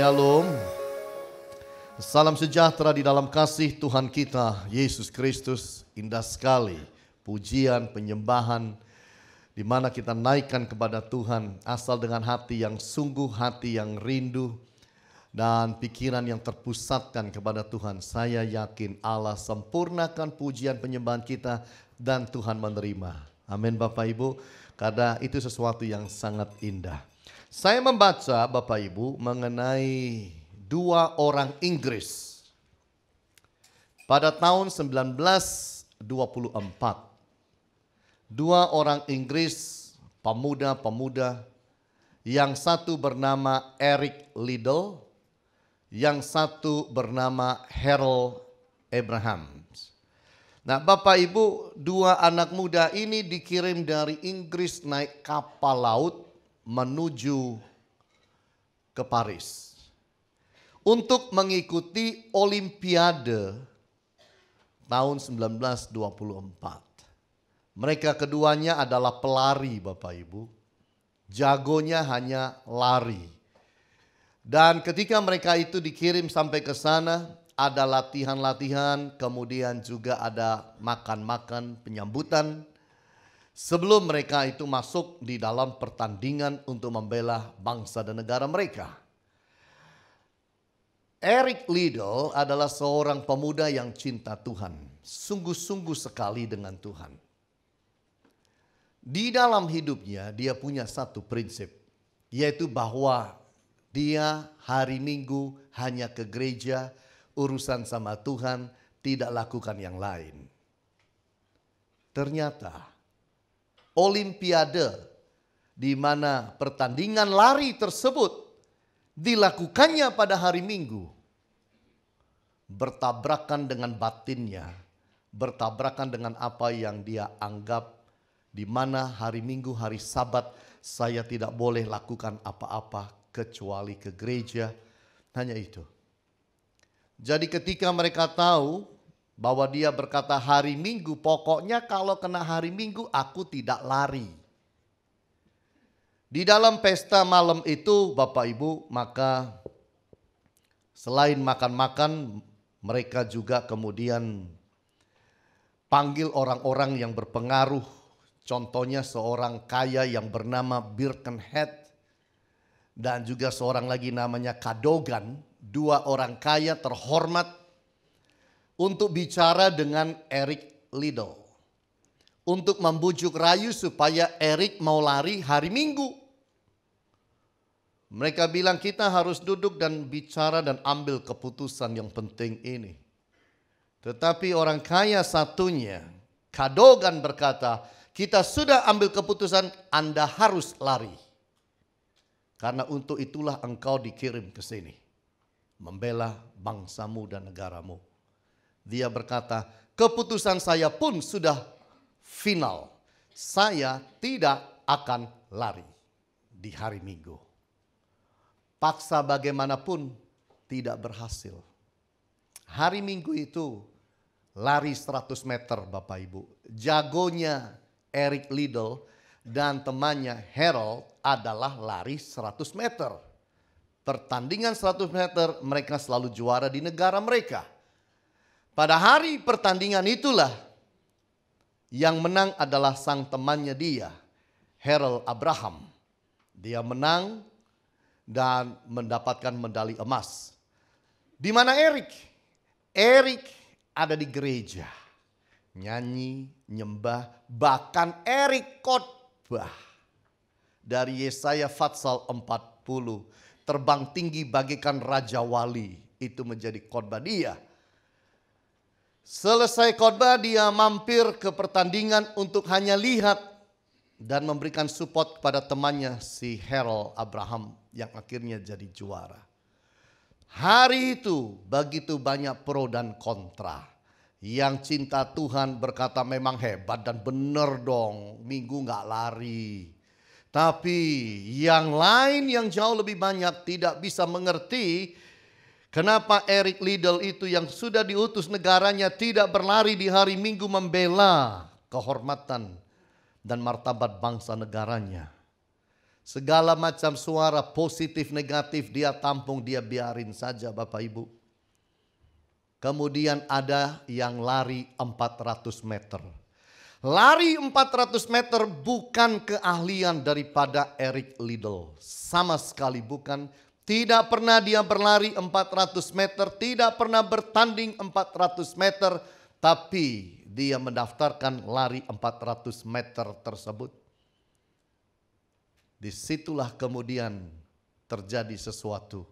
Shalom. Salam sejahtera di dalam kasih Tuhan kita Yesus Kristus. Indah sekali pujian, penyembahan di mana kita naikkan kepada Tuhan asal dengan hati yang sungguh, hati yang rindu dan pikiran yang terpusatkan kepada Tuhan. Saya yakin Allah sempurnakan pujian penyembahan kita dan Tuhan menerima. Amin Bapak Ibu, karena itu sesuatu yang sangat indah. Saya membaca Bapak Ibu mengenai dua orang Inggris pada tahun 1924. Dua orang Inggris pemuda-pemuda, yang satu bernama Eric Liddell, yang satu bernama Harold Abraham. Nah Bapak Ibu, dua anak muda ini dikirim dari Inggris naik kapal laut menuju ke Paris untuk mengikuti Olimpiade tahun 1924. Mereka keduanya adalah pelari Bapak Ibu. Jagonya hanya lari. Dan ketika mereka itu dikirim sampai ke sana, ada latihan-latihan, kemudian juga ada makan-makan, penyambutan. Sebelum mereka itu masuk di dalam pertandingan untuk membela bangsa dan negara mereka. Eric Liddell adalah seorang pemuda yang cinta Tuhan. Sungguh-sungguh sekali dengan Tuhan. Di dalam hidupnya dia punya satu prinsip. Yaitu bahwa dia hari Minggu hanya ke gereja, urusan sama Tuhan, tidak lakukan yang lain. Ternyata Olimpiade di mana pertandingan lari tersebut dilakukannya pada hari Minggu bertabrakan dengan batinnya, bertabrakan dengan apa yang dia anggap di mana hari Minggu, hari Sabat, saya tidak boleh lakukan apa-apa kecuali ke gereja, hanya itu. Jadi ketika mereka tahu bahwa dia berkata hari Minggu, pokoknya kalau kena hari Minggu aku tidak lari. Di dalam pesta malam itu Bapak Ibu, maka selain makan-makan, mereka juga kemudian panggil orang-orang yang berpengaruh. Contohnya seorang kaya yang bernama Birkenhead dan juga seorang lagi namanya Cadogan. Dua orang kaya terhormat untuk bicara dengan Eric Liddell. Untuk membujuk rayu supaya Eric mau lari hari Minggu. Mereka bilang kita harus duduk dan bicara dan ambil keputusan yang penting ini. Tetapi orang kaya satunya, Cadogan, berkata, kita sudah ambil keputusan, Anda harus lari. Karena untuk itulah engkau dikirim ke sini. Membela bangsamu dan negaramu. Dia berkata, keputusan saya pun sudah final. Saya tidak akan lari di hari Minggu. Paksa bagaimanapun tidak berhasil. Hari Minggu itu lari 100 meter Bapak Ibu. Jagonya Eric Liddell dan temannya Harold adalah lari 100 meter. Pertandingan 100 meter mereka selalu juara di negara mereka. Pada hari pertandingan itulah yang menang adalah sang temannya dia, Harold Abraham. Dia menang dan mendapatkan medali emas. Di mana Eric? Eric ada di gereja. Nyanyi, nyembah, bahkan Eric khotbah. Dari Yesaya Fatsal 40, terbang tinggi bagaikan Raja Wali. Itu menjadi khotbah dia. Selesai khotbah dia mampir ke pertandingan untuk hanya lihat dan memberikan support kepada temannya si Harold Abraham yang akhirnya jadi juara. Hari itu begitu banyak pro dan kontra. Yang cinta Tuhan berkata memang hebat dan benar dong, Minggu gak lari. Tapi yang lain yang jauh lebih banyak tidak bisa mengerti kenapa Eric Liddell itu yang sudah diutus negaranya tidak berlari di hari Minggu membela kehormatan dan martabat bangsa negaranya. Segala macam suara positif negatif dia tampung, dia biarin saja Bapak Ibu. Kemudian ada yang lari 400 meter. Lari 400 meter bukan keahlian daripada Eric Liddell. Sama sekali bukan. Tidak pernah dia berlari 400 meter. Tidak pernah bertanding 400 meter. Tapi dia mendaftarkan lari 400 meter tersebut. Disitulah kemudian terjadi sesuatu.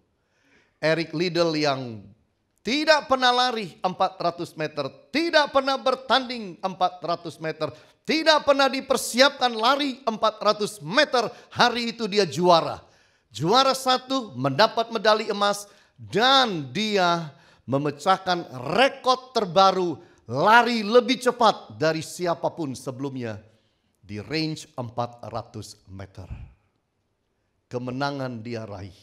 Eric Liddell yang tidak pernah lari 400 meter, tidak pernah bertanding 400 meter, tidak pernah dipersiapkan lari 400 meter, hari itu dia juara. Juara 1, mendapat medali emas, dan dia memecahkan rekor terbaru lari lebih cepat dari siapapun sebelumnya di range 400 meter. Kemenangan dia raih.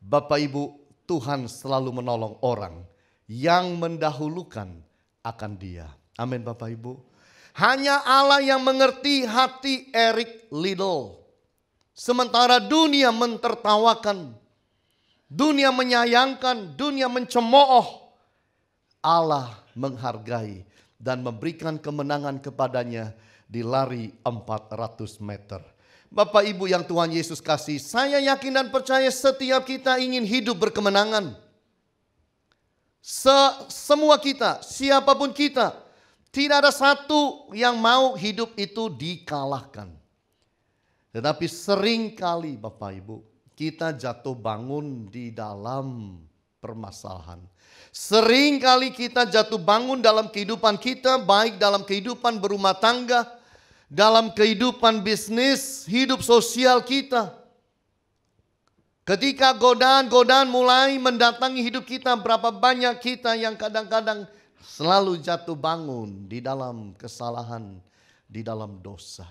Bapak Ibu, Tuhan selalu menolong orang yang mendahulukan akan dia. Amin Bapak Ibu. Hanya Allah yang mengerti hati Eric Liddell. Sementara dunia mentertawakan, dunia menyayangkan, dunia mencemooh, Allah menghargai dan memberikan kemenangan kepadanya di lari 400 meter. Bapak Ibu yang Tuhan Yesus kasih, saya yakin dan percaya setiap kita ingin hidup berkemenangan. Semua kita, siapapun kita, tidak ada satu yang mau hidup itu dikalahkan. Tetapi seringkali Bapak Ibu, kita jatuh bangun di dalam permasalahan. Seringkali kita jatuh bangun dalam kehidupan kita, baik dalam kehidupan berumah tangga, dalam kehidupan bisnis, hidup sosial kita. Ketika godaan-godaan mulai mendatangi hidup kita, berapa banyak kita yang kadang-kadang selalu jatuh bangun di dalam kesalahan, di dalam dosa.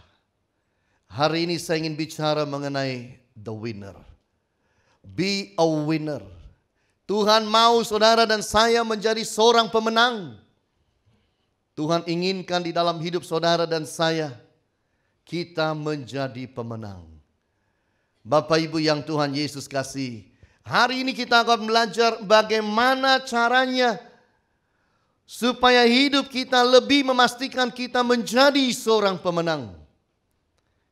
Hari ini saya ingin bicara mengenai the winner. Be a winner. Tuhan mau saudara dan saya menjadi seorang pemenang. Tuhan inginkan di dalam hidup saudara dan saya, kita menjadi pemenang. Bapak Ibu yang Tuhan Yesus kasih, hari ini kita akan belajar bagaimana caranya supaya hidup kita lebih memastikan kita menjadi seorang pemenang.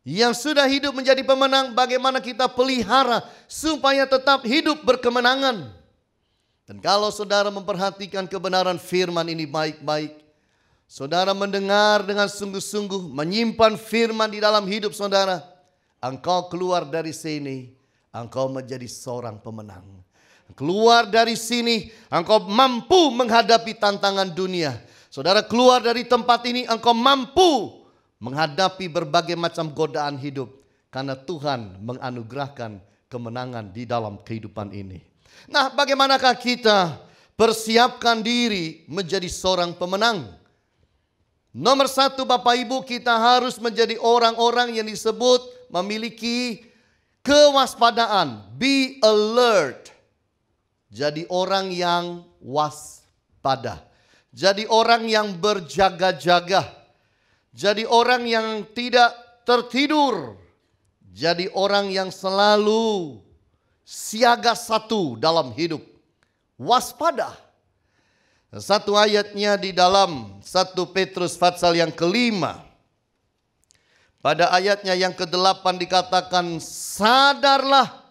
Yang sudah hidup menjadi pemenang, bagaimana kita pelihara supaya tetap hidup berkemenangan. Dan kalau saudara memperhatikan kebenaran firman ini baik-baik, saudara mendengar dengan sungguh-sungguh, menyimpan firman di dalam hidup saudara, engkau keluar dari sini, engkau menjadi seorang pemenang. Keluar dari sini, engkau mampu menghadapi tantangan dunia. Saudara keluar dari tempat ini, engkau mampu menghadapi berbagai macam godaan hidup. Karena Tuhan menganugerahkan kemenangan di dalam kehidupan ini. Nah, bagaimanakah kita persiapkan diri menjadi seorang pemenang? Nomor 1 Bapak Ibu, kita harus menjadi orang-orang yang disebut memiliki kewaspadaan. Be alert. Jadi orang yang waspada. Jadi orang yang berjaga-jaga. Jadi orang yang tidak tertidur. Jadi orang yang selalu siaga satu dalam hidup. Waspada. Satu ayatnya di dalam 1 Petrus pasal yang kelima. Pada ayatnya yang ke-8 dikatakan, sadarlah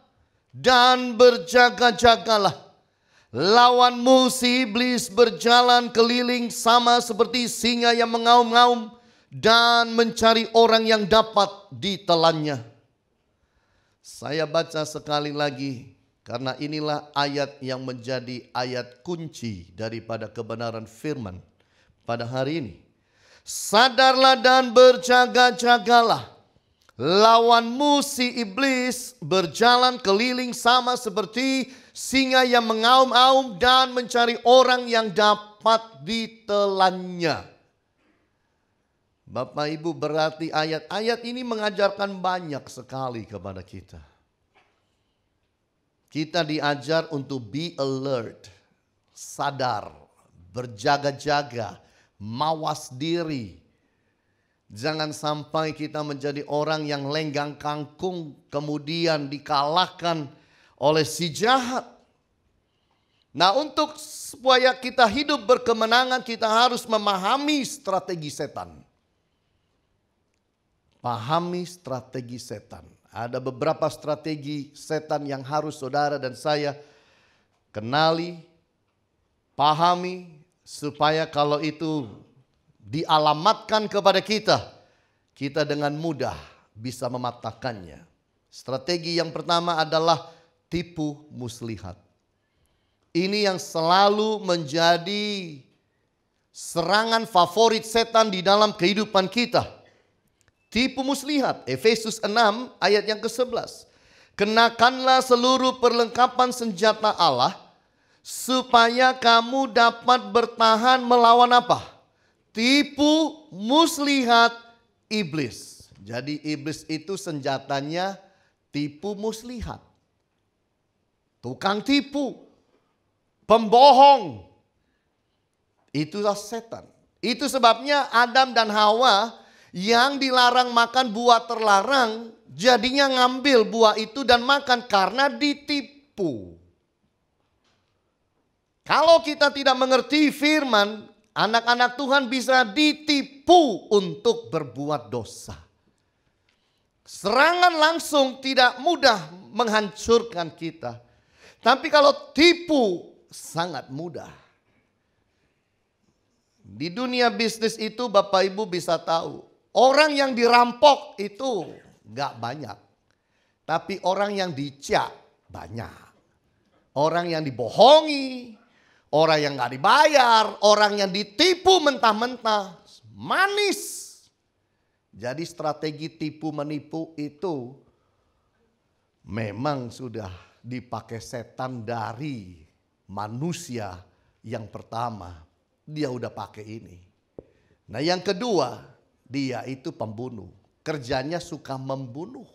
dan berjaga-jagalah. Lawanmu si iblis berjalan keliling sama seperti singa yang mengaum-ngaum dan mencari orang yang dapat ditelannya. Saya baca sekali lagi karena inilah ayat yang menjadi ayat kunci daripada kebenaran firman pada hari ini. Sadarlah dan berjaga-jagalah. Lawanmu si iblis berjalan keliling sama seperti singa yang mengaum-ngaum dan mencari orang yang dapat ditelannya. Bapak Ibu, berarti ayat-ayat ini mengajarkan banyak sekali kepada kita. Kita diajar untuk be alert, sadar, berjaga-jaga, mawas diri. Jangan sampai kita menjadi orang yang lenggang kangkung kemudian dikalahkan oleh si jahat. Nah, untuk supaya kita hidup berkemenangan, kita harus memahami strategi setan. Pahami strategi setan. Ada beberapa strategi setan yang harus saudara dan saya kenali, pahami, supaya kalau itu dialamatkan kepada kita, kita dengan mudah bisa mematahkannya. Strategi yang pertama adalah tipu muslihat. Ini yang selalu menjadi serangan favorit setan di dalam kehidupan kita. Tipu muslihat, Efesus 6 ayat yang ke-11. Kenakanlah seluruh perlengkapan senjata Allah, supaya kamu dapat bertahan melawan apa? Tipu muslihat iblis. Jadi iblis itu senjatanya tipu muslihat. Tukang tipu, pembohong. Itulah setan. Itu sebabnya Adam dan Hawa yang dilarang makan buah terlarang, jadinya ngambil buah itu dan makan karena ditipu. Kalau kita tidak mengerti firman, anak-anak Tuhan bisa ditipu untuk berbuat dosa. Serangan langsung tidak mudah menghancurkan kita. Tapi kalau tipu sangat mudah. Di dunia bisnis itu Bapak Ibu bisa tahu. Orang yang dirampok itu gak banyak. Tapi orang yang dicak banyak. Orang yang dibohongi, orang yang gak dibayar, orang yang ditipu mentah-mentah, manis. Jadi strategi tipu menipu itu memang sudah dipakai setan dari manusia yang pertama. Dia udah pakai ini. Nah yang kedua, dia itu pembunuh. Kerjanya suka membunuh.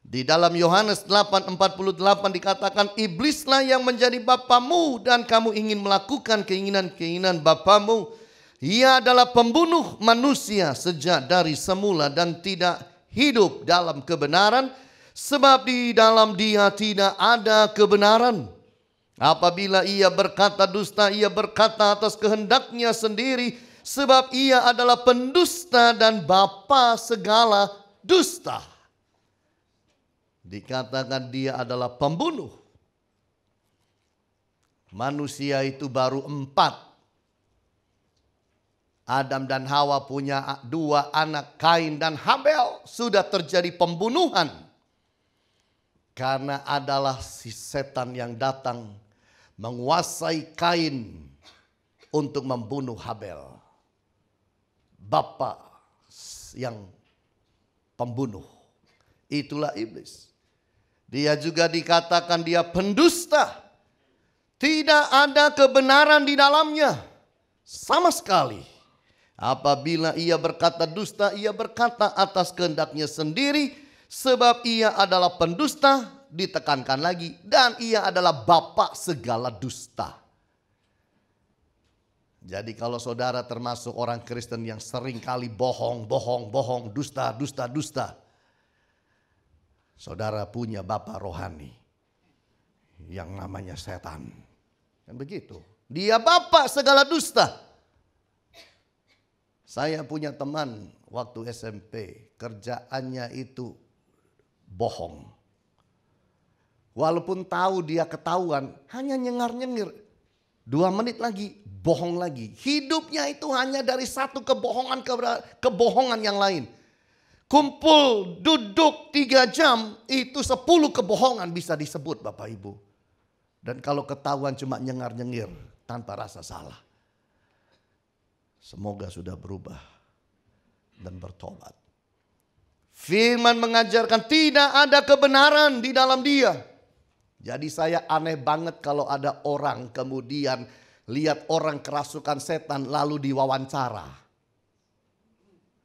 Di dalam Yohanes 8:48 dikatakan, iblislah yang menjadi bapamu dan kamu ingin melakukan keinginan-keinginan bapamu. Ia adalah pembunuh manusia sejak dari semula dan tidak hidup dalam kebenaran, sebab di dalam dia tidak ada kebenaran. Apabila ia berkata dusta, ia berkata atas kehendaknya sendiri, sebab ia adalah pendusta dan bapa segala dusta. Dikatakan dia adalah pembunuh. Manusia itu baru 4. Adam dan Hawa punya 2 anak, Kain dan Habel. Sudah terjadi pembunuhan. Karena adalah si setan yang datang menguasai Kain untuk membunuh Habel. Bapa yang pembunuh. Itulah iblis. Dia juga dikatakan dia pendusta. Tidak ada kebenaran di dalamnya. Sama sekali. Apabila ia berkata dusta, ia berkata atas kehendaknya sendiri. Sebab ia adalah pendusta, ditekankan lagi. Dan ia adalah bapa segala dusta. Jadi kalau saudara termasuk orang Kristen yang sering kali bohong, dusta. Saudara punya bapa rohani yang namanya setan. Kan begitu. Dia bapa segala dusta. Saya punya teman waktu SMP, kerjaannya itu bohong. Walaupun tahu dia ketahuan, hanya nyengar-nyengir. 2 menit lagi, bohong lagi. Hidupnya itu hanya dari satu kebohongan ke kebohongan yang lain. Kumpul, duduk 3 jam, itu 10 kebohongan bisa disebut Bapak Ibu. Dan kalau ketahuan cuma nyengar-nyengir tanpa rasa salah. Semoga sudah berubah dan bertobat. Firman mengajarkan tidak ada kebenaran di dalam dia. Jadi saya aneh banget kalau ada orang kemudian lihat orang kerasukan setan lalu diwawancara.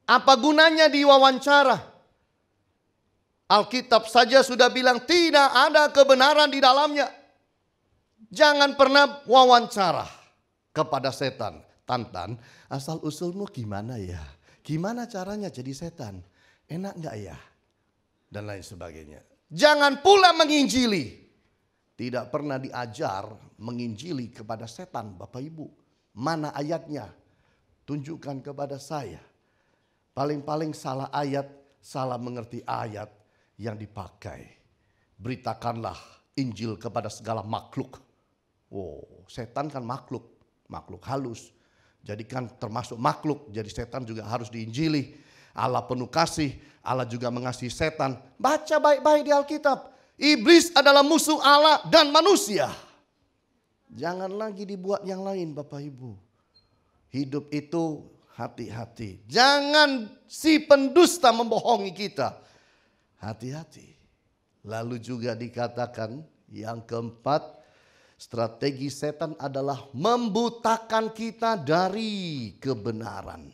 Apa gunanya diwawancara? Alkitab saja sudah bilang tidak ada kebenaran di dalamnya. Jangan pernah wawancara kepada setan. Tantan, asal usulmu gimana ya? Gimana caranya jadi setan? Enak nggak ya? Dan lain sebagainya. Jangan pula menginjili. Tidak pernah diajar menginjili kepada setan, Bapak Ibu. Mana ayatnya? Tunjukkan kepada saya. Paling-paling salah ayat, salah mengerti ayat yang dipakai. Beritakanlah Injil kepada segala makhluk. Oh, setan kan makhluk halus. Jadi kan termasuk makhluk, jadi setan juga harus diinjili. Allah penuh kasih, Allah juga mengasihi setan. Baca baik-baik di Alkitab. Iblis adalah musuh Allah dan manusia. Jangan lagi dibuat yang lain, Bapak Ibu. Hidup itu hati-hati. Jangan si pendusta membohongi kita. Hati-hati. Lalu juga dikatakan yang keempat, strategi setan adalah membutakan kita dari kebenaran.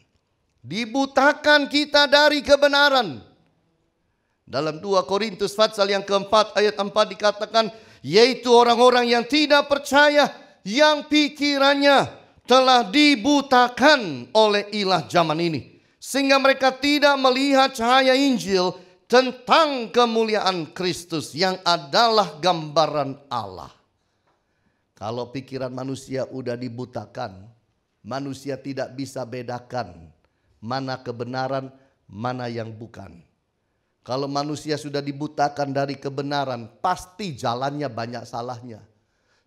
Dibutakan kita dari kebenaran. Dalam 2 Korintus pasal yang keempat ayat 4 dikatakan, yaitu orang-orang yang tidak percaya, yang pikirannya telah dibutakan oleh ilah zaman ini. Sehingga mereka tidak melihat cahaya Injil tentang kemuliaan Kristus yang adalah gambaran Allah. Kalau pikiran manusia udah dibutakan, manusia tidak bisa bedakan mana kebenaran, mana yang bukan. Kalau manusia sudah dibutakan dari kebenaran, pasti jalannya banyak salahnya.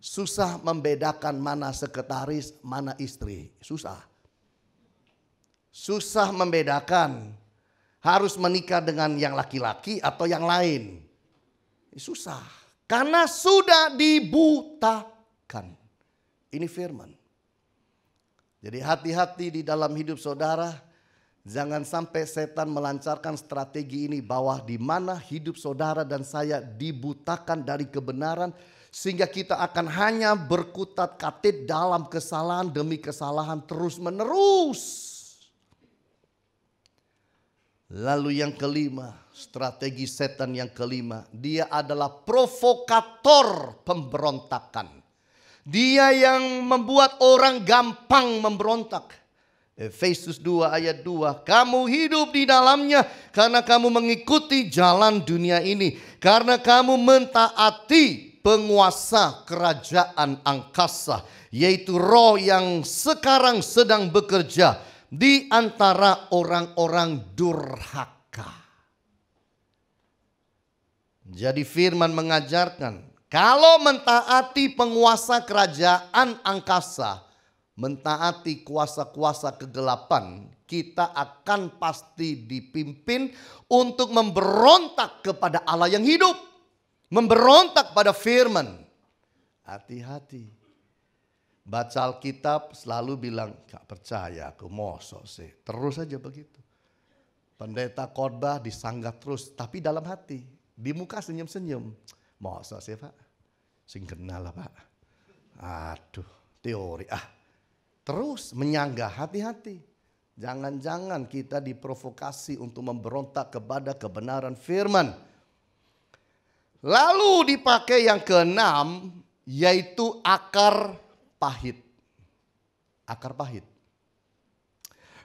Susah membedakan mana sekretaris, mana istri. Susah. Susah membedakan. Harus menikah dengan yang laki-laki atau yang lain. Susah. Karena sudah dibutakan. Ini firman. Jadi hati-hati di dalam hidup saudara. Jangan sampai setan melancarkan strategi ini bahwa di mana hidup saudara dan saya dibutakan dari kebenaran. Sehingga kita akan hanya berkutat-katit dalam kesalahan demi kesalahan terus menerus. Lalu yang kelima, strategi setan yang kelima. Dia adalah provokator pemberontakan. Dia yang membuat orang gampang memberontak. Efesus 2 ayat 2. Kamu hidup di dalamnya karena kamu mengikuti jalan dunia ini. Karena kamu mentaati penguasa kerajaan angkasa. Yaitu roh yang sekarang sedang bekerja di antara orang-orang durhaka. Jadi firman mengajarkan, kalau mentaati penguasa kerajaan angkasa, mentaati kuasa-kuasa kegelapan, kita akan pasti dipimpin untuk memberontak kepada Allah yang hidup. Memberontak pada firman. Hati-hati. Baca Alkitab selalu bilang, gak percaya aku, mosok sih. Terus aja begitu. Pendeta khotbah disanggah terus, tapi dalam hati. Di muka senyum-senyum. Mosok sih Pak. Sing kenal lah Pak. Aduh, teori. Terus menyanggah, hati-hati. Jangan-jangan kita diprovokasi untuk memberontak kepada kebenaran firman. Lalu dipakai yang keenam, yaitu akar pahit. Akar pahit.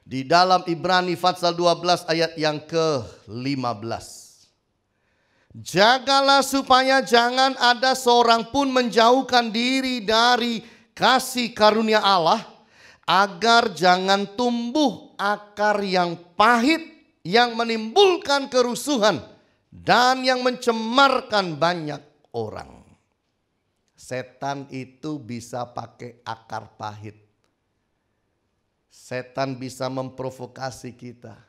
Di dalam Ibrani pasal 12 ayat yang ke-15. Jagalah supaya jangan ada seorang pun menjauhkan diri dari kasih karunia Allah, agar jangan tumbuh akar yang pahit yang menimbulkan kerusuhan dan yang mencemarkan banyak orang. Setan itu bisa pakai akar pahit. Setan bisa memprovokasi kita,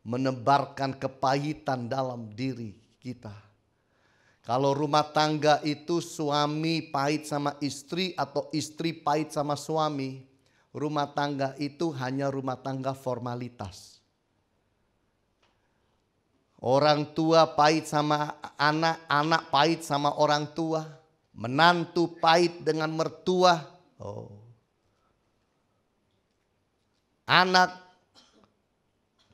menebarkan kepahitan dalam diri kita. Kalau rumah tangga itu suami pahit sama istri atau istri pahit sama suami, rumah tangga itu hanya rumah tangga formalitas. Orang tua pahit sama anak, anak pahit sama orang tua, menantu pahit dengan mertua. Anak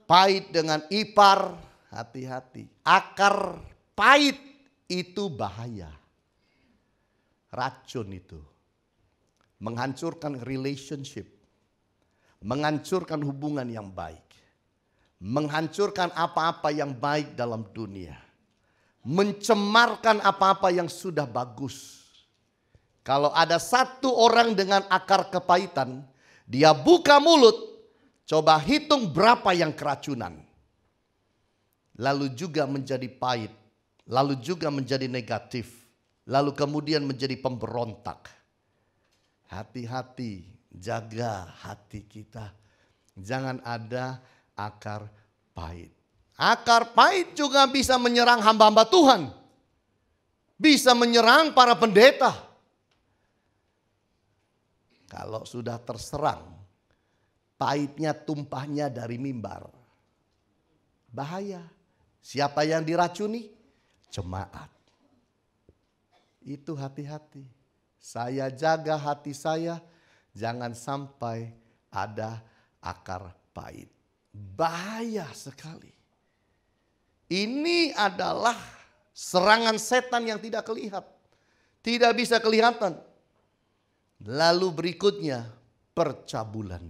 pahit dengan ipar, hati-hati. Akar pahit itu bahaya. Racun itu. Menghancurkan relationship. Menghancurkan hubungan yang baik. menghancurkan apa-apa yang baik dalam dunia, mencemarkan apa-apa yang sudah bagus. Kalau ada satu orang dengan akar kepahitan, dia buka mulut, coba hitung berapa yang keracunan. Lalu juga menjadi pahit, lalu juga menjadi negatif, lalu kemudian menjadi pemberontak. Hati-hati, jaga hati kita. Jangan ada akar pahit. Akar pahit juga bisa menyerang hamba-hamba Tuhan. Bisa menyerang para pendeta. Kalau sudah terserang, pahitnya tumpahnya dari mimbar. Bahaya. Siapa yang diracuni? Jemaat. Itu hati-hati. Saya jaga hati saya, jangan sampai ada akar pahit. Bahaya sekali. Ini adalah serangan setan yang tidak kelihatan. Tidak bisa kelihatan. Lalu berikutnya percabulan.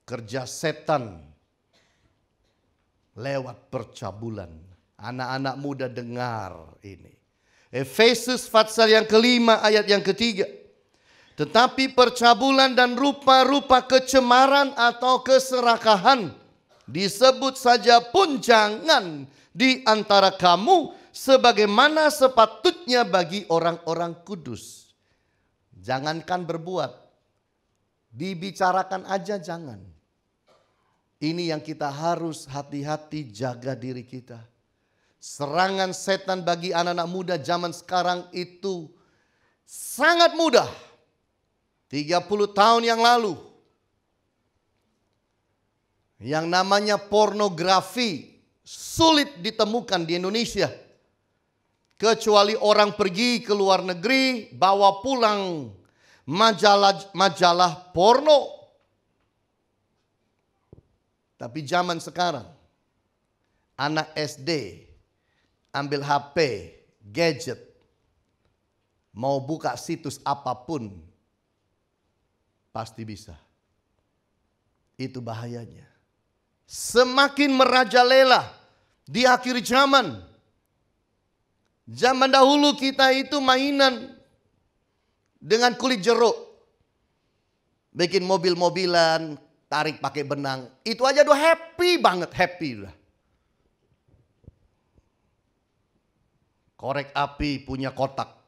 Kerja setan lewat percabulan. Anak-anak muda dengar ini. Efesus pasal yang kelima ayat yang ketiga. Tetapi percabulan dan rupa-rupa kecemaran atau keserakahan disebut saja pun jangan di antara kamu sebagaimana sepatutnya bagi orang-orang kudus. Jangankan berbuat, dibicarakan aja jangan. Ini yang kita harus hati-hati jaga diri kita. Serangan setan bagi anak-anak muda zaman sekarang itu sangat mudah. 30 tahun yang lalu, yang namanya pornografi sulit ditemukan di Indonesia. Kecuali orang pergi ke luar negeri, bawa pulang majalah porno. Tapi zaman sekarang, anak SD ambil HP, gadget, mau buka situs apapun, pasti bisa. Itu bahayanya. Semakin merajalela di akhir zaman. Zaman dahulu kita itu mainan dengan kulit jeruk. Bikin mobil-mobilan, tarik pakai benang. Itu aja udah happy banget, happy lah. Korek api punya kotak.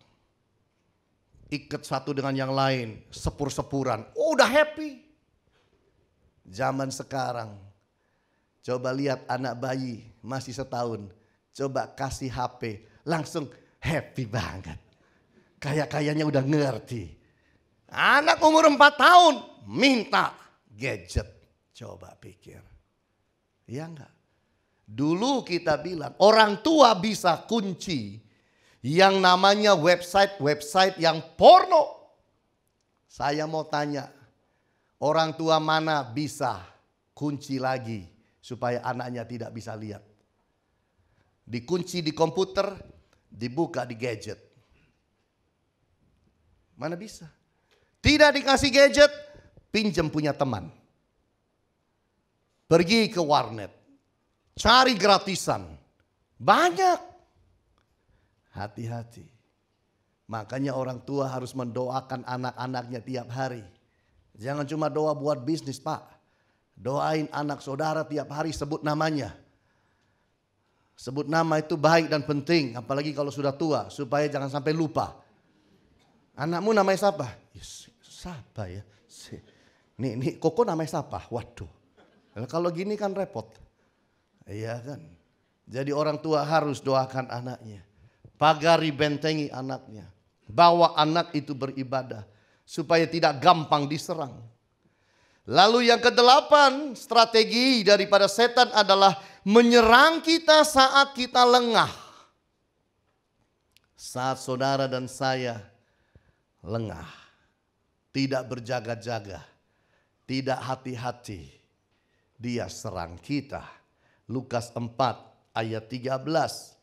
Ikat satu dengan yang lain, sepur-sepuran. Oh, udah happy. Zaman sekarang, coba lihat anak bayi masih setahun. Coba kasih HP, langsung happy banget. Kayak-kayaknya udah ngerti. Anak umur 4 tahun minta gadget. Coba pikir. Ya enggak? Dulu kita bilang orang tua bisa kunci yang namanya website yang porno. Saya mau tanya, orang tua mana bisa kunci lagi supaya anaknya tidak bisa lihat? Dikunci di komputer, dibuka di gadget. Mana bisa? Tidak dikasih gadget, pinjam punya teman. Pergi ke warnet, cari gratisan. Banyak. Hati-hati. Makanya orang tua harus mendoakan anak-anaknya tiap hari. Jangan cuma doa buat bisnis, Pak. Doain anak saudara tiap hari, sebut namanya. Sebut nama itu baik dan penting, apalagi kalau sudah tua, supaya jangan sampai lupa. Anakmu namanya siapa? Siapa ya? Nih, Koko namanya siapa? Waduh. Kalau gini kan repot. Iya kan? Jadi orang tua harus doakan anaknya. Pagari bentengi anaknya. Bawa anak itu beribadah. Supaya tidak gampang diserang. Lalu yang ke-8, strategi daripada setan adalah menyerang kita saat kita lengah. Saat saudara dan saya lengah, tidak berjaga-jaga, tidak hati-hati, dia serang kita. Lukas 4 ayat 13.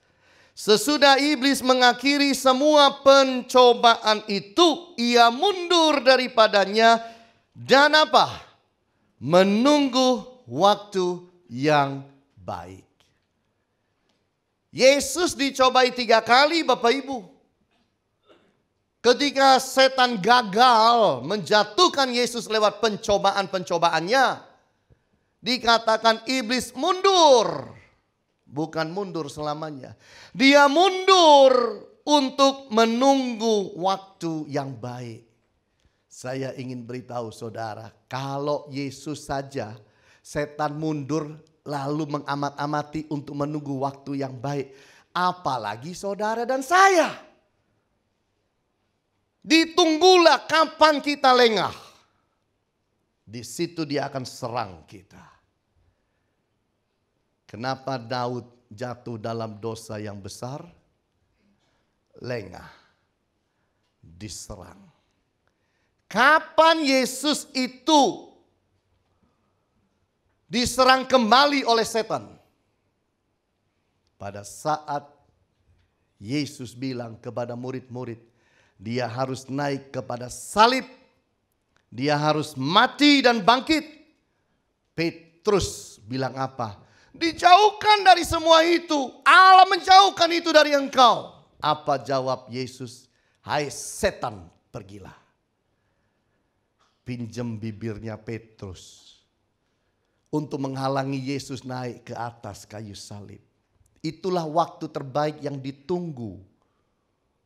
Sesudah iblis mengakhiri semua pencobaan itu, ia mundur daripadanya dan apa? Menunggu waktu yang baik. Yesus dicobai 3 kali Bapak Ibu. Ketika setan gagal menjatuhkan Yesus lewat pencobaan-pencobaannya, dikatakan iblis mundur. Bukan mundur selamanya. Dia mundur untuk menunggu waktu yang baik. Saya ingin beritahu saudara, kalau Yesus saja setan mundur lalu mengamat-amati untuk menunggu waktu yang baik, apalagi saudara dan saya. Ditunggulah kapan kita lengah. Di situ dia akan serang kita. Kenapa Daud jatuh dalam dosa yang besar? Lengah, diserang. Kapan Yesus itu diserang kembali oleh setan? Pada saat Yesus bilang kepada murid-murid, dia harus naik kepada salib, dia harus mati dan bangkit. Petrus bilang apa? Dijauhkan dari semua itu. Allah menjauhkan itu dari engkau. Apa jawab Yesus? Hai setan, pergilah. Pinjam bibirnya Petrus untuk menghalangi Yesus naik ke atas kayu salib. Itulah waktu terbaik yang ditunggu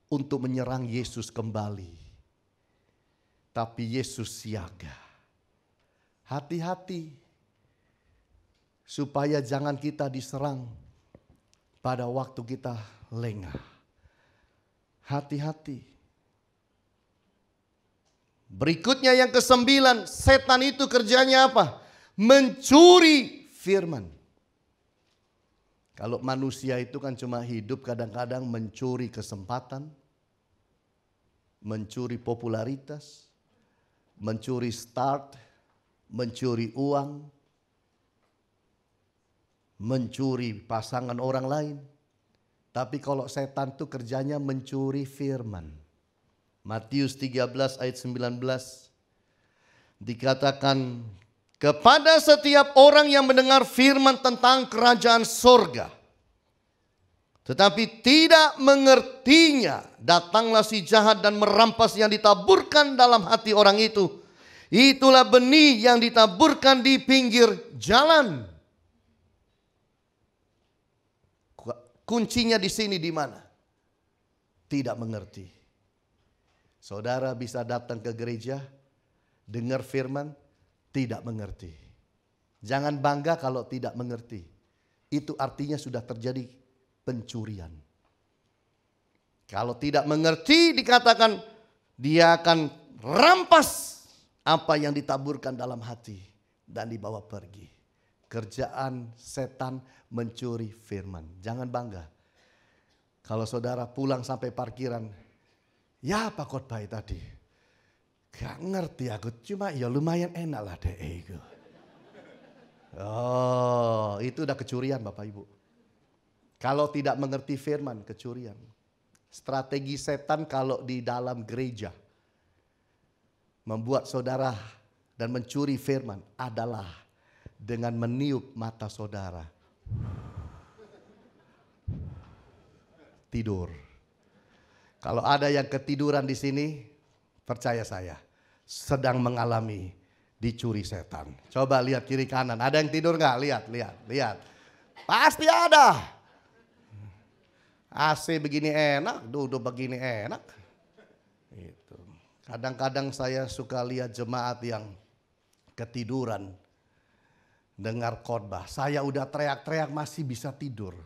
untuk menyerang Yesus kembali. Tapi Yesus siaga. Hati-hati. Supaya jangan kita diserang pada waktu kita lengah. Hati-hati. Berikutnya yang ke-9, setan itu kerjanya apa? Mencuri firman. Kalau manusia itu kan cuma hidup kadang-kadang mencuri kesempatan, mencuri popularitas, mencuri start, mencuri uang, mencuri pasangan orang lain. Tapi kalau setan itu kerjanya mencuri firman. Matius 13 ayat 19 dikatakan, kepada setiap orang yang mendengar firman tentang kerajaan sorga, tetapi tidak mengertinya, datanglah si jahat dan merampas yang ditaburkan dalam hati orang itu. Itulah benih yang ditaburkan di pinggir jalan. Kuncinya di sini di mana? Tidak mengerti. Saudara bisa datang ke gereja, dengar firman, tidak mengerti. Jangan bangga kalau tidak mengerti. Itu artinya sudah terjadi pencurian. Kalau tidak mengerti dikatakan dia akan rampas apa yang ditaburkan dalam hati dan dibawa pergi. Kerjaan setan mencuri firman. Jangan bangga. Kalau saudara pulang sampai parkiran, ya Pak Khotbah tadi, gak ngerti aku, cuma ya lumayan enak lah deh itu. Oh, itu udah kecurian Bapak Ibu. Kalau tidak mengerti firman, kecurian. Strategi setan kalau di dalam gereja membuat saudara dan mencuri firman adalah dengan meniup mata saudara. Tidur. Kalau ada yang ketiduran di sini, percaya saya, sedang mengalami dicuri setan. Coba lihat kiri kanan, ada yang tidur nggak? Lihat. Pasti ada. AC begini enak, duduk begini enak. Itu. Kadang-kadang saya suka lihat jemaat yang ketiduran dengar khotbah. Saya udah teriak-teriak masih bisa tidur.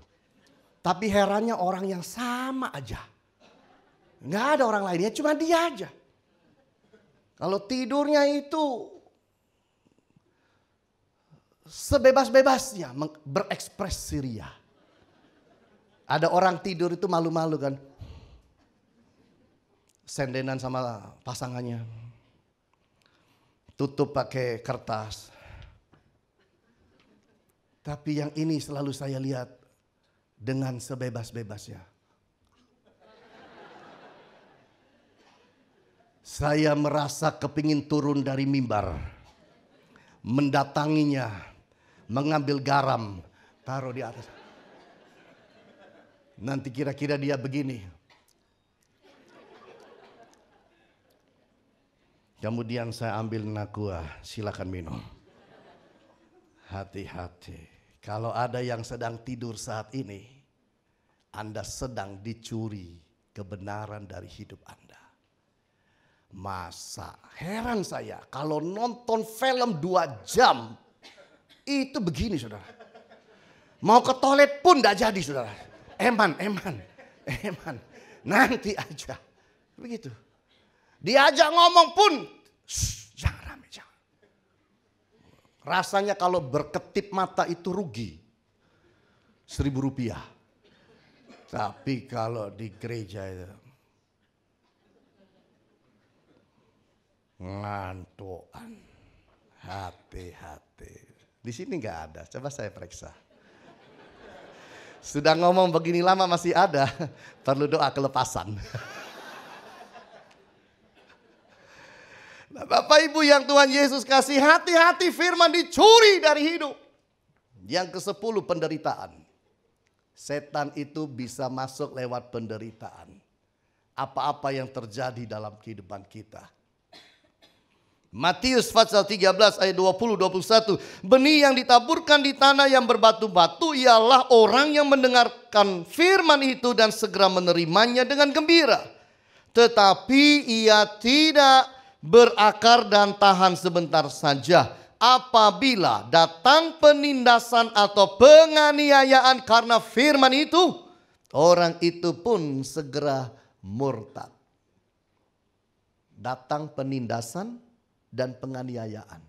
Tapi herannya orang yang sama aja. Nggak ada orang lainnya, cuma dia aja. Kalau tidurnya itu sebebas-bebasnya berekspresi ria. Ada orang tidur itu malu-malu kan. Sendenan sama pasangannya. Tutup pakai kertas. Tapi yang ini selalu saya lihat dengan sebebas-bebasnya. Saya merasa kepingin turun dari mimbar, mendatanginya, mengambil garam, taruh di atas. Nanti kira-kira dia begini. Kemudian saya ambil nakua, silakan minum. Hati-hati. Kalau ada yang sedang tidur saat ini, Anda sedang dicuri kebenaran dari hidup Anda. Masa heran saya kalau nonton film 2 jam itu begini saudara. Mau ke toilet pun tidak jadi saudara. Eman. Nanti aja. Begitu. Diajak ngomong pun jangan rame, jangan. Rasanya kalau berkedip mata itu rugi. 1.000 rupiah. Tapi kalau di gereja itu ngantuan, hati-hati. Di sini nggak ada, coba saya periksa. Sudah ngomong begini lama masih ada, perlu doa kelepasan. Nah, Bapak Ibu yang Tuhan Yesus kasih, hati-hati firman dicuri dari hidup. Yang ke-10 penderitaan. Setan itu bisa masuk lewat penderitaan. Apa-apa yang terjadi dalam kehidupan kita. Matius pasal 13 ayat 20-21. Benih yang ditaburkan di tanah yang berbatu-batu ialah orang yang mendengarkan firman itu dan segera menerimanya dengan gembira. Tetapi ia tidak berakar dan tahan sebentar saja. Apabila datang penindasan atau penganiayaan karena firman itu, orang itu pun segera murtad. Datang penindasan dan penganiayaan.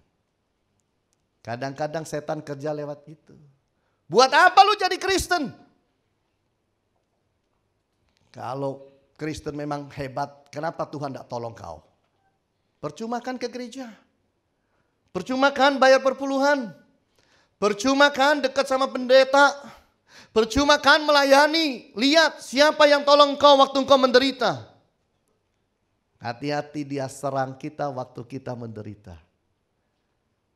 Kadang-kadang setan kerja lewat itu. Buat apa lu jadi Kristen? Kalau Kristen memang hebat, kenapa Tuhan tidak tolong kau? Percuma kan ke gereja? Percuma kan bayar perpuluhan? Percuma kan dekat sama pendeta? Percuma kan melayani? Lihat siapa yang tolong kau waktu kau menderita. Hati-hati dia serang kita waktu kita menderita.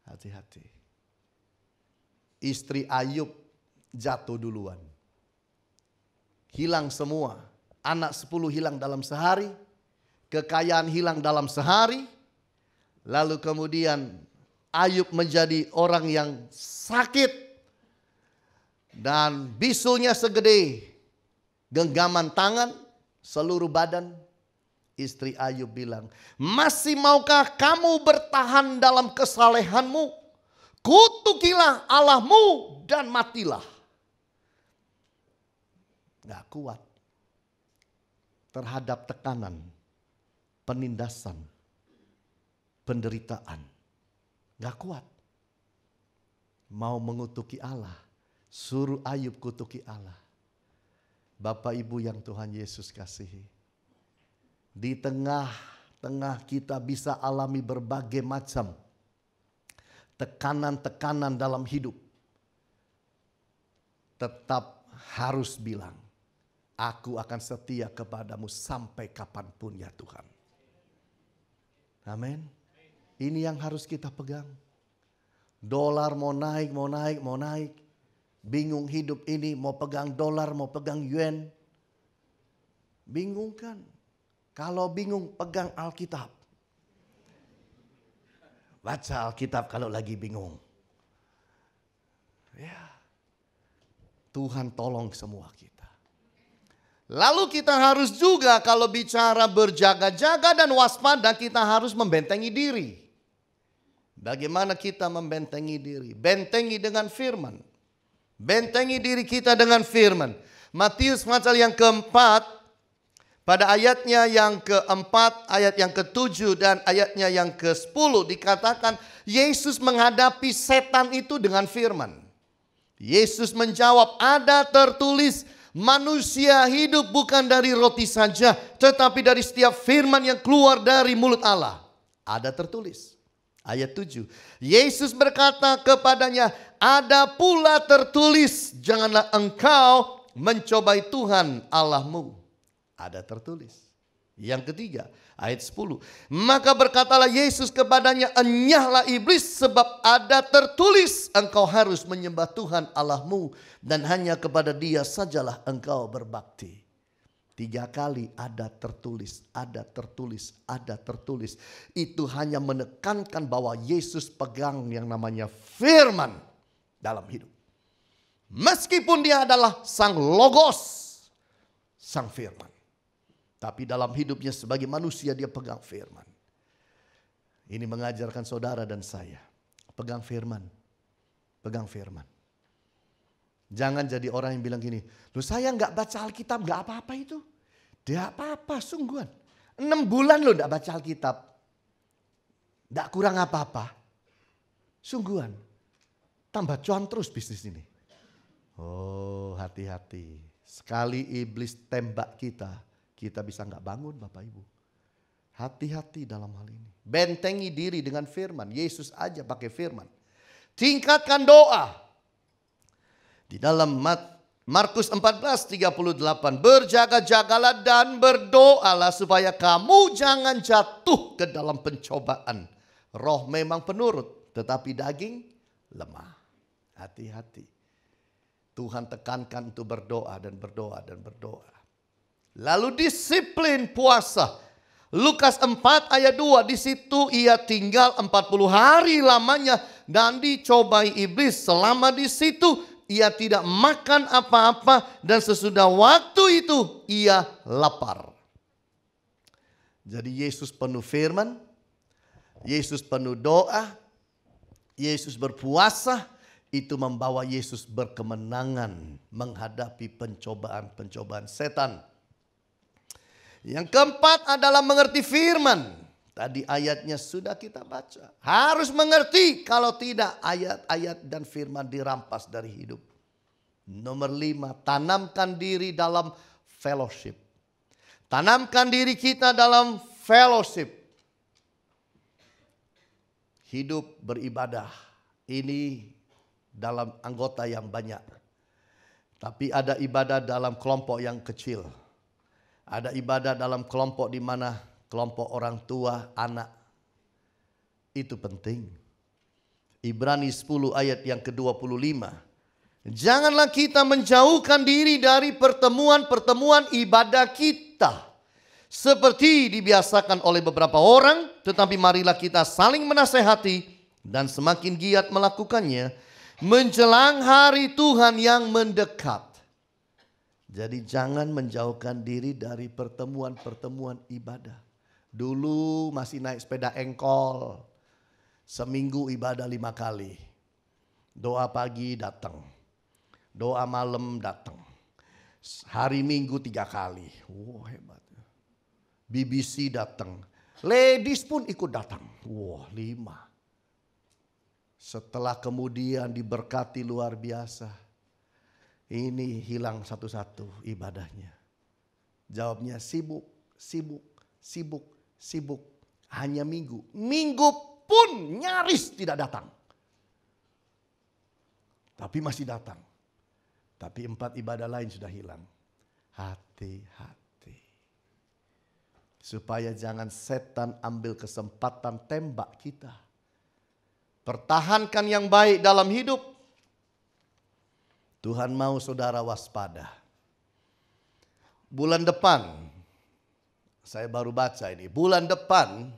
Hati-hati. Istri Ayub jatuh duluan. Hilang semua. Anak 10 hilang dalam sehari. Kekayaan hilang dalam sehari. Lalu kemudian Ayub menjadi orang yang sakit. Dan bisulnya segede genggaman tangan, seluruh badan. Istri Ayub bilang, masih maukah kamu bertahan dalam kesalehanmu? Kutukilah Allahmu dan matilah. Gak kuat terhadap tekanan, penindasan, penderitaan. Gak kuat. Mau mengutuki Allah. Suruh Ayub kutuki Allah. Bapak Ibu yang Tuhan Yesus kasihi. Di tengah-tengah kita bisa alami berbagai macam tekanan-tekanan dalam hidup. Tetap harus bilang, aku akan setia kepadamu sampai kapanpun ya Tuhan. Amin. Ini yang harus kita pegang. Dolar mau naik. Bingung hidup ini, mau pegang dolar, mau pegang yuan. Bingung kan? Kalau bingung, pegang Alkitab. Baca Alkitab kalau lagi bingung. Ya, Tuhan tolong semua kita. Lalu kita harus juga kalau bicara berjaga-jaga dan waspada, kita harus membentengi diri. Bagaimana kita membentengi diri? Bentengi dengan firman. Bentengi diri kita dengan firman. Matius pasal yang keempat, pada ayatnya yang keempat, ayat yang ke-7 dan ayatnya yang ke-10 dikatakan Yesus menghadapi setan itu dengan firman. Yesus menjawab, ada tertulis manusia hidup bukan dari roti saja, tetapi dari setiap firman yang keluar dari mulut Allah. Ada tertulis. Ayat 7. Yesus berkata kepadanya, ada pula tertulis, janganlah engkau mencobai Tuhan Allahmu. Ada tertulis. Yang ketiga, Ayat 10. Maka berkatalah Yesus kepadanya, enyahlah iblis, sebab ada tertulis, engkau harus menyembah Tuhan Allahmu dan hanya kepada Dia sajalah engkau berbakti. 3 kali ada tertulis, ada tertulis, ada tertulis. Itu hanya menekankan bahwa Yesus pegang yang namanya firman dalam hidup. Meskipun Dia adalah sang logos, sang firman. Tapi dalam hidupnya sebagai manusia dia pegang firman. Ini mengajarkan saudara dan saya. Pegang firman. Pegang firman. Jangan jadi orang yang bilang gini, loh saya nggak baca Alkitab, nggak apa-apa itu. Tidak apa-apa, sungguhan. 6 bulan loh nggak baca Alkitab. Nggak kurang apa-apa. Sungguhan. Tambah cuan terus bisnis ini. Oh, hati-hati. Sekali iblis tembak kita bisa nggak bangun Bapak Ibu. Hati-hati dalam hal ini. Bentengi diri dengan firman. Yesus aja pakai firman. Tingkatkan doa. Di dalam Markus 14:38. Berjaga-jagalah dan berdoalah supaya kamu jangan jatuh ke dalam pencobaan. Roh memang penurut, tetapi daging lemah. Hati-hati. Tuhan tekankan untuk berdoa dan berdoa dan berdoa. Lalu disiplin puasa. Lukas 4 ayat 2, di situ ia tinggal 40 hari lamanya dan dicobai iblis. Selama di situ ia tidak makan apa-apa dan sesudah waktu itu ia lapar. Jadi Yesus penuh firman, Yesus penuh doa, Yesus berpuasa, itu membawa Yesus berkemenangan menghadapi pencobaan-pencobaan setan. Yang keempat adalah mengerti firman. Tadi ayatnya sudah kita baca. Harus mengerti, kalau tidak ayat-ayat dan firman dirampas dari hidup. Nomor 5, tanamkan diri dalam fellowship. Tanamkan diri kita dalam fellowship. Hidup beribadah. Ini dalam anggota yang banyak. Tapi ada ibadah dalam kelompok yang kecil. Ada ibadah dalam kelompok di mana kelompok orang tua, anak. Itu penting. Ibrani 10 ayat yang ke-25. Janganlah kita menjauhkan diri dari pertemuan-pertemuan ibadah kita. Seperti dibiasakan oleh beberapa orang. Tetapi marilah kita saling menasehati dan semakin giat melakukannya. Menjelang hari Tuhan yang mendekat. Jadi jangan menjauhkan diri dari pertemuan-pertemuan ibadah. Dulu masih naik sepeda engkol. Seminggu ibadah 5 kali. Doa pagi datang. Doa malam datang. Hari Minggu 3 kali. Wah, hebat. BBC datang. Ladies pun ikut datang. Wah, 5. Setelah kemudian diberkati luar biasa. Ini hilang satu-satu ibadahnya. Jawabnya sibuk, sibuk, sibuk, sibuk. Hanya minggu. Minggu pun nyaris tidak datang. Tapi masih datang. Tapi 4 ibadah lain sudah hilang. Hati-hati. Supaya jangan setan ambil kesempatan tembak kita. Pertahankan yang baik dalam hidup. Tuhan mau saudara waspada. Bulan depan, saya baru baca ini. Bulan depan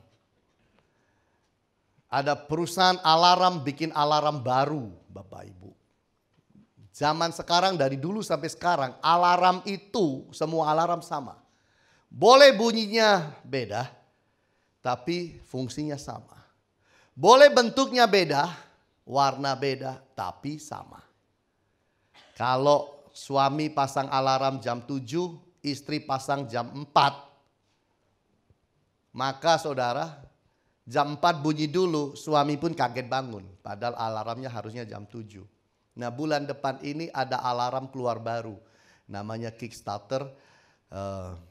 ada perusahaan alarm bikin alarm baru, Bapak Ibu. Zaman sekarang dari dulu sampai sekarang alarm itu semua alarm sama. Boleh bunyinya beda, tapi fungsinya sama. Boleh bentuknya beda, warna beda, tapi sama. Kalau suami pasang alarm jam 7, istri pasang jam 4. Maka saudara, jam 4 bunyi dulu, suami pun kaget bangun. Padahal alarmnya harusnya jam 7. Nah, bulan depan ini ada alarm keluar baru. Namanya Kickstarter.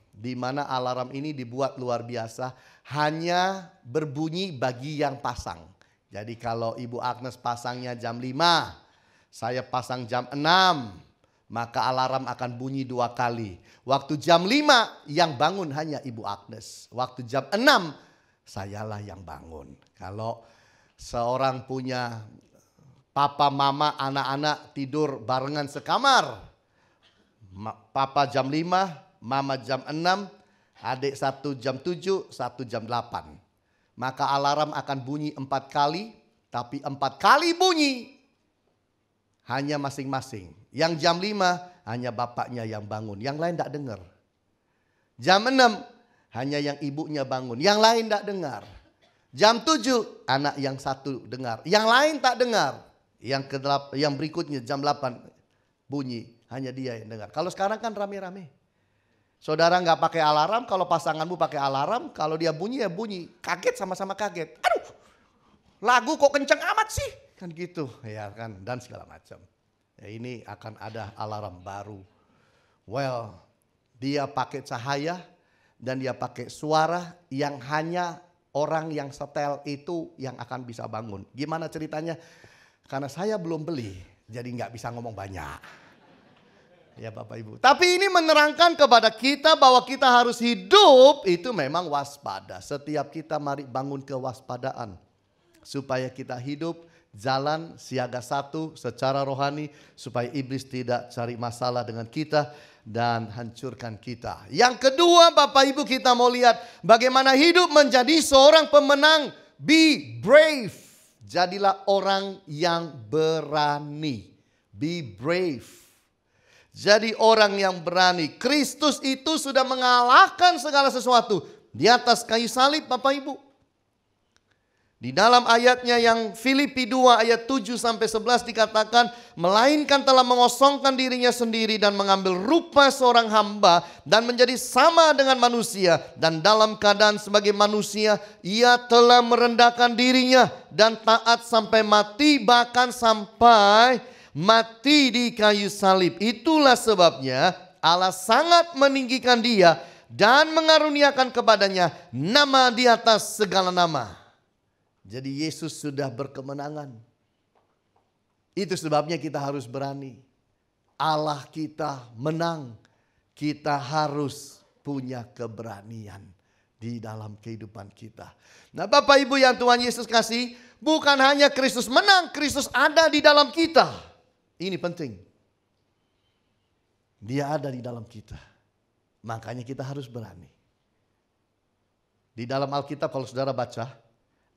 Di mana alarm ini dibuat luar biasa. Hanya berbunyi bagi yang pasang. Jadi kalau Ibu Agnes pasangnya jam 5. Saya pasang jam 6. maka alarm akan bunyi 2 kali. Waktu jam 5 yang bangun hanya Ibu Agnes. Waktu jam 6 sayalah yang bangun. Kalau seorang punya papa, mama, anak-anak tidur barengan sekamar. Papa jam 5, mama jam 6, adik 1 jam 7, 1 jam 8. Maka alarm akan bunyi 4 kali, tapi 4 kali bunyi hanya masing-masing. Yang jam 5 hanya bapaknya yang bangun, yang lain tidak dengar. Jam 6 hanya yang ibunya bangun, yang lain tidak dengar. Jam 7 anak yang 1 dengar, yang lain tak dengar. Yang berikutnya jam 8 bunyi, hanya dia yang dengar. Kalau sekarang kan rame-rame. Saudara nggak pakai alarm, kalau pasanganmu pakai alarm, kalau dia bunyi ya bunyi. Kaget, sama-sama kaget. Aduh, lagu kok kenceng amat sih? Kan gitu, ya kan, dan segala macam. Ya, ini akan ada alarm baru. Well, dia pakai cahaya dan dia pakai suara yang hanya orang yang setel itu yang akan bisa bangun. Gimana ceritanya? Karena saya belum beli, jadi nggak bisa ngomong banyak. Ya Bapak Ibu. Tapi ini menerangkan kepada kita bahwa kita harus hidup itu memang waspada. Setiap kita mari bangun kewaspadaan. Supaya kita hidup jalan siaga 1 secara rohani. Supaya iblis tidak cari masalah dengan kita dan hancurkan kita. Yang kedua Bapak Ibu, kita mau lihat bagaimana hidup menjadi seorang pemenang. Be brave. Jadilah orang yang berani. Be brave. Jadi orang yang berani. Kristus itu sudah mengalahkan segala sesuatu di atas kayu salib Bapak Ibu. Di dalam ayatnya yang Filipi 2 ayat 7 sampai 11 dikatakan, melainkan telah mengosongkan dirinya sendiri dan mengambil rupa seorang hamba dan menjadi sama dengan manusia, dan dalam keadaan sebagai manusia ia telah merendahkan dirinya dan taat sampai mati, bahkan sampai mati di kayu salib. Itulah sebabnya Allah sangat meninggikan dia dan mengaruniakan kepadanya nama di atas segala nama. Jadi Yesus sudah berkemenangan. Itu sebabnya kita harus berani. Allah kita menang. Kita harus punya keberanian di dalam kehidupan kita. Nah Bapak Ibu yang Tuhan Yesus kasih, bukan hanya Kristus menang, Kristus ada di dalam kita. Ini penting. Dia ada di dalam kita. Makanya kita harus berani. Di dalam Alkitab kalau saudara baca,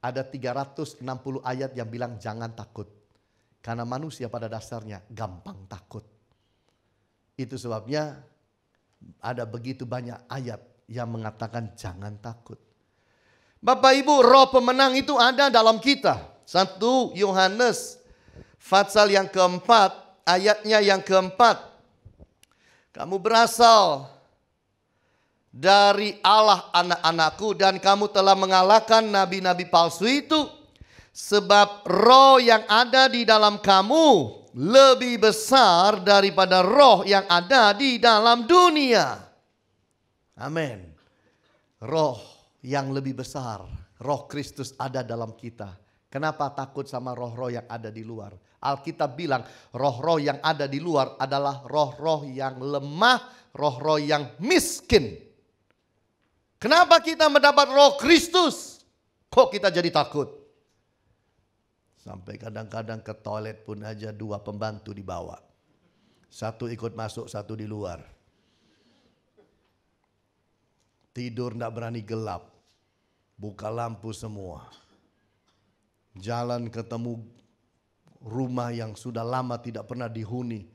ada 360 ayat yang bilang jangan takut. Karena manusia pada dasarnya gampang takut. Itu sebabnya ada begitu banyak ayat yang mengatakan jangan takut. Bapak Ibu, roh pemenang itu ada dalam kita. 1 Yohanes pasal yang keempat, ayatnya yang keempat. Kamu berasal dari Allah anak-anakku dan kamu telah mengalahkan nabi-nabi palsu itu. Sebab roh yang ada di dalam kamu lebih besar daripada roh yang ada di dalam dunia. Amin. Roh yang lebih besar, roh Kristus ada dalam kita. Kenapa takut sama roh-roh yang ada di luar? Alkitab bilang roh-roh yang ada di luar adalah roh-roh yang lemah, roh-roh yang miskin. Kenapa kita mendapat roh Kristus? Kok kita jadi takut? Sampai kadang-kadang ke toilet pun aja 2 pembantu dibawa. 1 ikut masuk, 1 di luar. Tidur tidak berani gelap. Buka lampu semua. Jalan ketemu rumah yang sudah lama tidak pernah dihuni.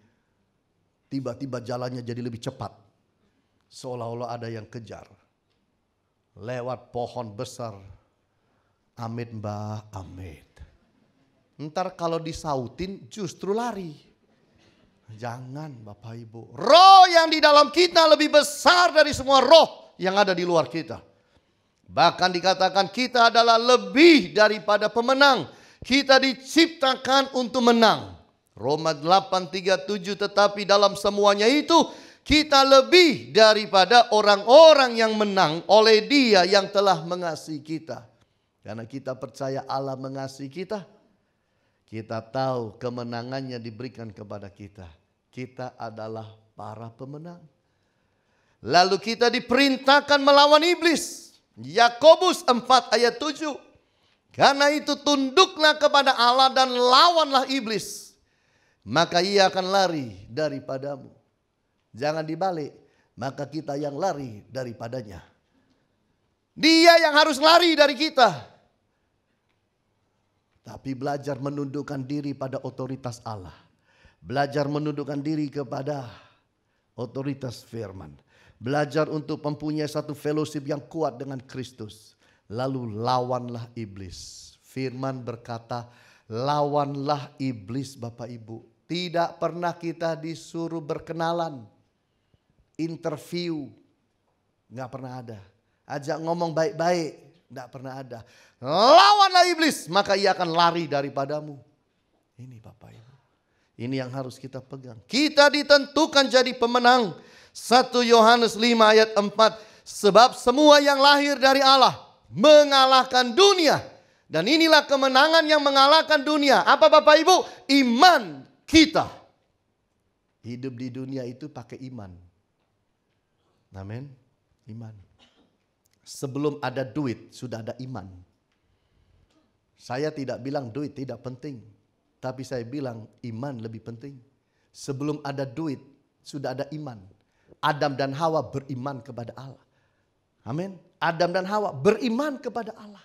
Tiba-tiba jalannya jadi lebih cepat. Seolah-olah ada yang kejar. Lewat pohon besar. Amit mbak, amit. Ntar kalau disautin justru lari. Jangan Bapak Ibu. Roh yang di dalam kita lebih besar dari semua roh yang ada di luar kita. Bahkan dikatakan kita adalah lebih daripada pemenang. Kita diciptakan untuk menang. Roma 8:37, tetapi dalam semuanya itu kita lebih daripada orang-orang yang menang oleh Dia yang telah mengasihi kita. Karena kita percaya Allah mengasihi kita. Kita tahu kemenangannya diberikan kepada kita. Kita adalah para pemenang. Lalu kita diperintahkan melawan iblis. Yakobus 4 ayat 7. Karena itu tunduklah kepada Allah dan lawanlah iblis. Maka ia akan lari daripadamu. Jangan dibalik. Maka kita yang lari daripadanya. Dia yang harus lari dari kita. Tapi belajar menundukkan diri pada otoritas Allah. Belajar menundukkan diri kepada otoritas firman. Belajar untuk mempunyai satu fellowship yang kuat dengan Kristus. Lalu lawanlah iblis. Firman berkata, lawanlah iblis Bapak Ibu. Tidak pernah kita disuruh berkenalan. Interview. Nggak pernah ada. Ajak ngomong baik-baik. Nggak pernah ada. Lawanlah iblis. Maka ia akan lari daripadamu. Ini Bapak Ibu. Ini yang harus kita pegang. Kita ditentukan jadi pemenang. 1 Yohanes 5 ayat 4. Sebab semua yang lahir dari Allah mengalahkan dunia. Dan inilah kemenangan yang mengalahkan dunia. Apa Bapak Ibu? Iman kita. Hidup di dunia itu pakai iman. Amin. Iman. Sebelum ada duit sudah ada iman. Saya tidak bilang duit tidak penting. Tapi saya bilang iman lebih penting. Sebelum ada duit sudah ada iman. Adam dan Hawa beriman kepada Allah. Amin. Adam dan Hawa beriman kepada Allah.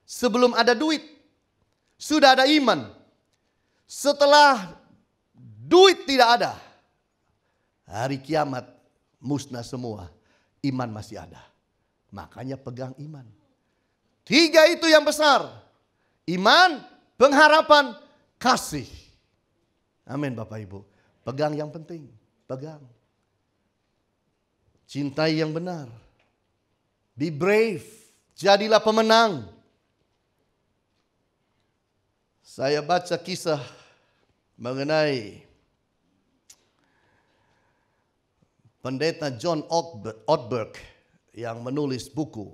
Sebelum ada duit sudah ada iman. Setelah duit tidak ada, hari kiamat musnah semua. Iman masih ada. Makanya pegang iman. 3 itu yang besar. Iman, pengharapan, kasih. Amin Bapak Ibu. Pegang yang penting. Pegang. Cintai yang benar. Be brave. Jadilah pemenang. Saya baca kisah mengenai pendeta John Ortberg yang menulis buku.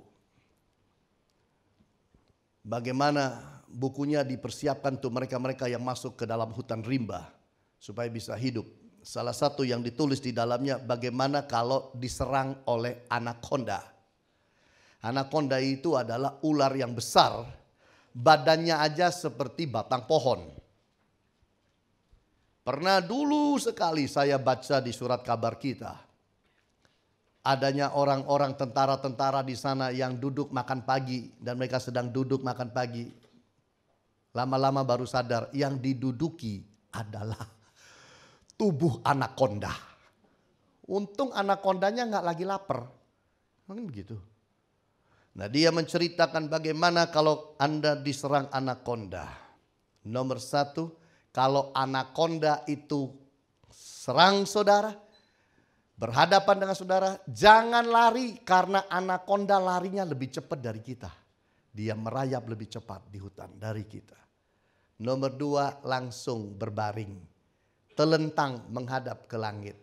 Bagaimana bukunya dipersiapkan untuk mereka-mereka yang masuk ke dalam hutan rimba supaya bisa hidup. Salah satu yang ditulis di dalamnya bagaimana kalau diserang oleh anaconda. Anaconda itu adalah ular yang besar. Badannya aja seperti batang pohon. Pernah dulu sekali saya baca di surat kabar kita. Adanya orang-orang tentara-tentara di sana yang duduk makan pagi. Dan mereka sedang duduk makan pagi. Lama-lama baru sadar yang diduduki adalah tubuh anaconda. Untung anacondanya nggak lagi lapar. Mungkin begitu. Nah dia menceritakan bagaimana kalau Anda diserang anaconda. Nomor 1, kalau anaconda itu serang saudara, berhadapan dengan saudara, jangan lari karena anaconda larinya lebih cepat dari kita. Dia merayap lebih cepat di hutan dari kita. Nomor 2, langsung berbaring. Telentang menghadap ke langit.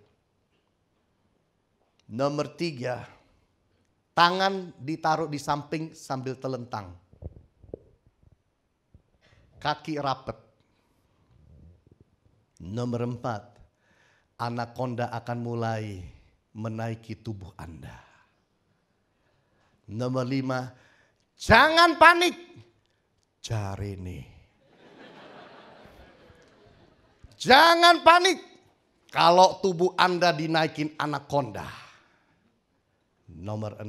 Nomor 3, tangan ditaruh di samping sambil telentang. Kaki rapet. Nomor 4, anaconda akan mulai menaiki tubuh Anda. Nomor 5, jangan panik. Cari nih. Jangan panik kalau tubuh Anda dinaikin anaconda. Nomor 6.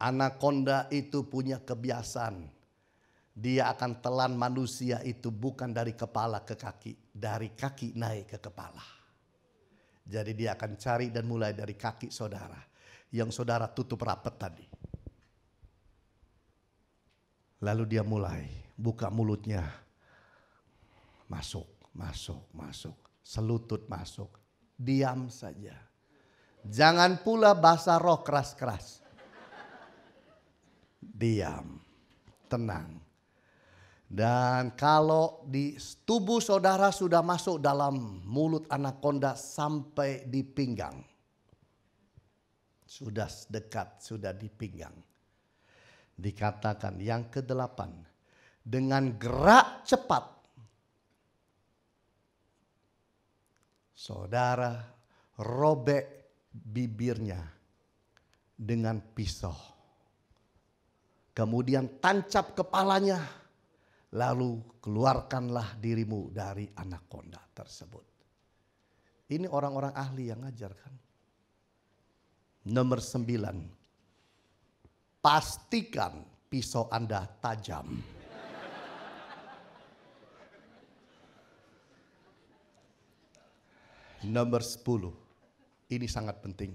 Anaconda itu punya kebiasaan. Dia akan telan manusia itu bukan dari kepala ke kaki. Dari kaki naik ke kepala. Jadi dia akan cari dan mulai dari kaki saudara. Yang saudara tutup rapat tadi. Lalu dia mulai buka mulutnya. Masuk, masuk, masuk. Selutut masuk. Diam saja. Jangan pula bahasa roh keras-keras. Diam, tenang. Dan kalau di tubuh saudara sudah masuk dalam mulut anaconda sampai di pinggang. Sudah dekat, sudah di pinggang. Dikatakan yang ke-8. Dengan gerak cepat. Saudara robek bibirnya dengan pisau. Kemudian tancap kepalanya. Lalu keluarkanlah dirimu dari anakonda tersebut. Ini orang-orang ahli yang ngajarkan. Nomor 9. Pastikan pisau Anda tajam. Nomor 10. Ini sangat penting.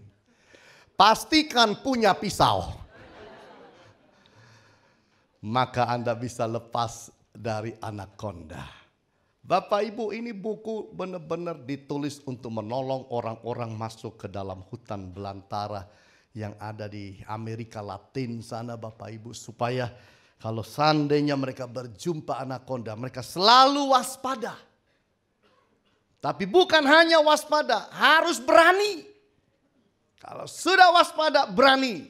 Pastikan punya pisau. Maka Anda bisa lepas dari anakonda. Bapak Ibu, ini buku benar-benar ditulis untuk menolong orang-orang masuk ke dalam hutan belantara yang ada di Amerika Latin sana, Bapak Ibu, supaya kalau seandainya mereka berjumpa anakonda, mereka selalu waspada. Tapi bukan hanya waspada, harus berani. Kalau sudah waspada, berani.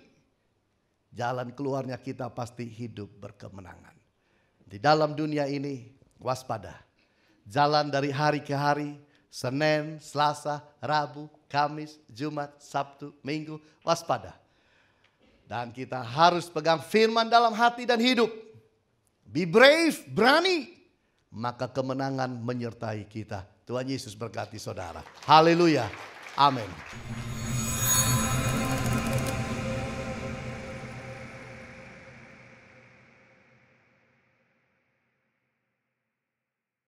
Jalan keluarnya kita pasti hidup berkemenangan. Di dalam dunia ini, waspada. Jalan dari hari ke hari, Senin, Selasa, Rabu, Kamis, Jumat, Sabtu, Minggu, waspada. Dan kita harus pegang firman dalam hati dan hidup. Be brave, berani. Maka kemenangan menyertai kita. Tuhan Yesus berkati saudara. Haleluya. Amin.